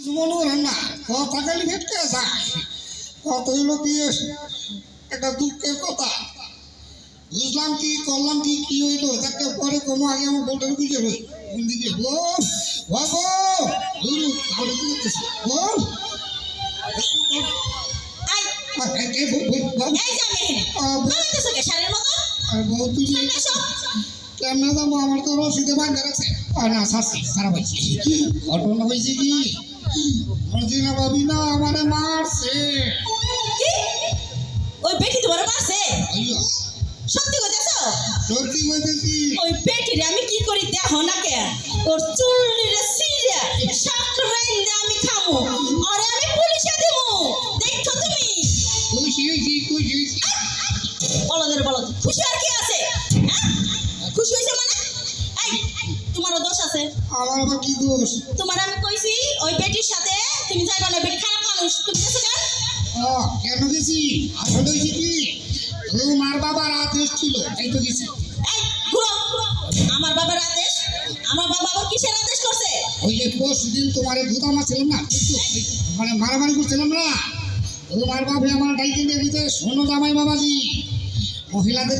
মনোরম না কথা খালি ভেটকে যায় কত হইল কি একটা দুঃখের কথা বুঝলাম কি করলাম কি কি হইলো তাকে পরে কোনো আগে আমার বলটার বুঝে রই কোন দিকে বল বাবু গুরু তাহলে কি করতেছি বল কেমন যাবো আমার তো রসিদে বান্ধা রাখছে না শাস্তি খারাপ হয়েছে ঘটনা হয়েছে কি মর্জিনা ভাবি না আমারে মারছে ওই বেটি তোমার মারছে সত্যি কইতেছো সত্যি কইতেছি ওই বেটিরে আমি কি করি দেখো না কে ওর চুলরে সিরে সাকরাইন দে আমি খামু আরে আমি পুলিশে দেবো দেখছো তুমি খুশি হয়েছি বলদের বলদ খুশি আর কি আছে খুশি হইছে মানে এই তোমারও দোষ আছে আমার আবার কি দোষ তোমার আমি কইছি ওই বেটির সাথে তুমি যাইবা না বেটি খারাপ মানুষ তুমি গেছো কেন কেন গেছি আসলে হয়েছে কি তোমার বাবার আদেশ ছিল তাই তো গেছি এই ঘুরো আমার বাবার আদেশ আমার বাবা আবার কিসের আদেশ করছে ওই যে পরশুদিন তোমার ভূতা মারছিলাম না মানে মারামারি করছিলাম না তোমার বাবা আমার ডাইকে নিয়ে দিতে শোনো জামাই বাবাজি মহিলাদের